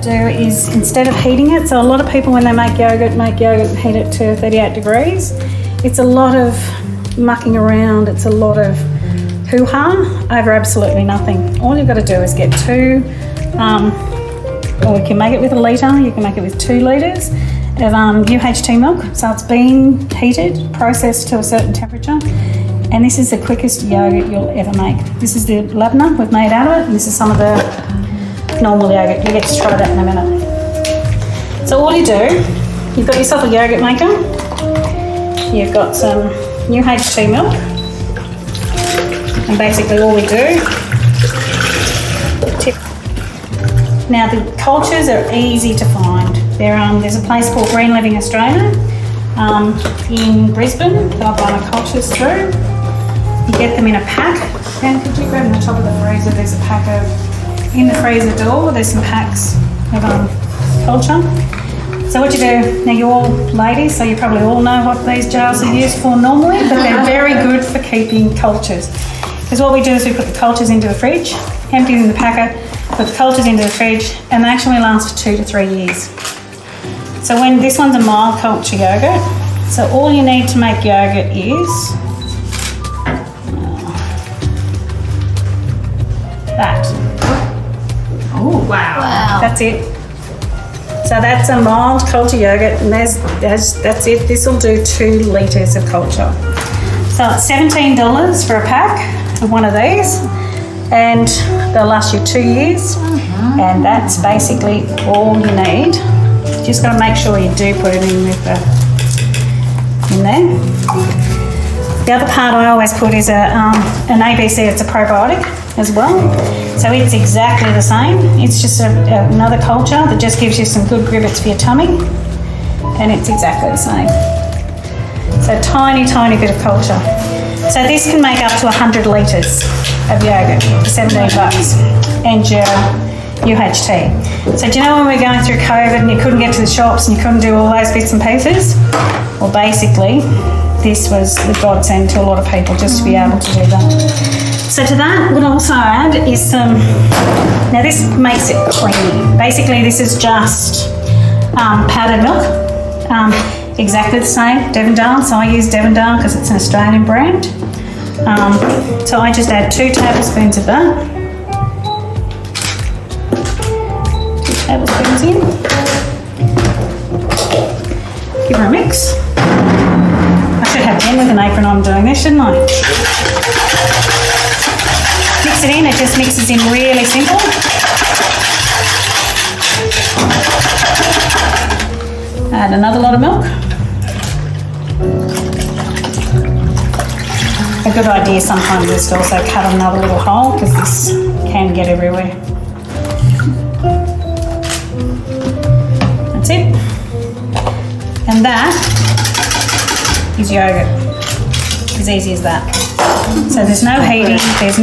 do is, instead of heating it, so a lot of people when they make yogurt and heat it to 38 degrees. It's a lot of mucking around, it's a lot of hoo-ha over absolutely nothing. All you've got to do is get two, or you can make it with a litre, you can make it with 2 litres of UHT milk. So it's been heated, processed to a certain temperature, and this is the quickest yogurt you'll ever make. This is the labneh we've made out of it, and this is some of the normal yogurt. You get to try that in a minute. So all you do, you've got yourself a yogurt maker, you've got some UHT milk, and basically all we do, now the cultures are easy to find. There's a place called Green Living Australia in Brisbane. They'll buy my cultures through. You get them in a pack. And could you grab in the top of the freezer? There's a pack of, in the freezer door, there's some packs of culture. So what you do, now you're all ladies, so you probably all know what these jars are used for normally, but they're very good for keeping cultures. Because what we do is we put the cultures into the fridge, empty them in the packer, put the cultures into the fridge, and they actually last for 2 to 3 years. So when this one's a mild culture yogurt, so all you need to make yogurt is that. Oh, wow. That's it. So that's a mild culture yogurt, and that's it. This will do 2 litres of culture. So it's $17 for a pack of one of these, and they'll last you 2 years, and that's basically all you need. Just got to make sure you do put it in with in there. The other part I always put is an ABC. It's a probiotic as well, so it's exactly the same. It's just another culture that just gives you some good gribbets for your tummy, and it's exactly the same. So tiny bit of culture. So this can make up to 100 litres of yogurt for $17, and your UHT. So do you know when we were going through COVID and you couldn't get to the shops and you couldn't do all those bits and pieces? Well, basically, this was the godsend to a lot of people just to be able to do that. So to that, what I'll also add is some, now this makes it creamy. Basically, this is just powdered milk. Exactly the same, Devondale, so I use Devondale because it's an Australian brand. So I just add 2 tablespoons of that. 2 tablespoons in. Give her a mix. I should have Ben with an apron on doing this, shouldn't I? Mix it in, it just mixes in really simple. Add another lot of milk. A good idea sometimes is to also cut another little hole because this can get everywhere. That's it. And that is yogurt. As easy as that. So there's no heating, there's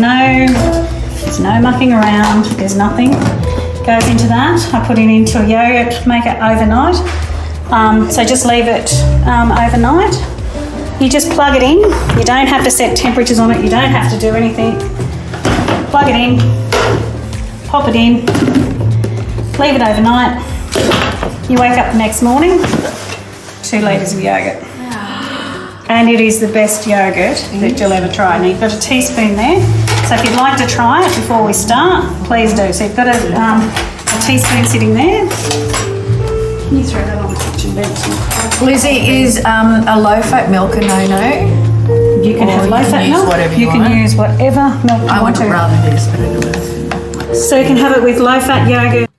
no mucking around, there's nothing goes into that. I put it into a yogurt maker overnight. So just leave it overnight. You just plug it in. You don't have to set temperatures on it. You don't have to do anything. Plug it in, pop it in, leave it overnight. You wake up the next morning, 2 litres of yogurt. And it is the best yogurt that you'll ever try. Now you've got a teaspoon there. So if you'd like to try it before we start, please do. So you've got a teaspoon sitting there. Can you throw that on the kitchen bench? Lizzie, is a low-fat milk a no-no? You can have low-fat milk. You can use whatever milk you want to. I would rather this, but anyway. So you can have it with low-fat yogurt.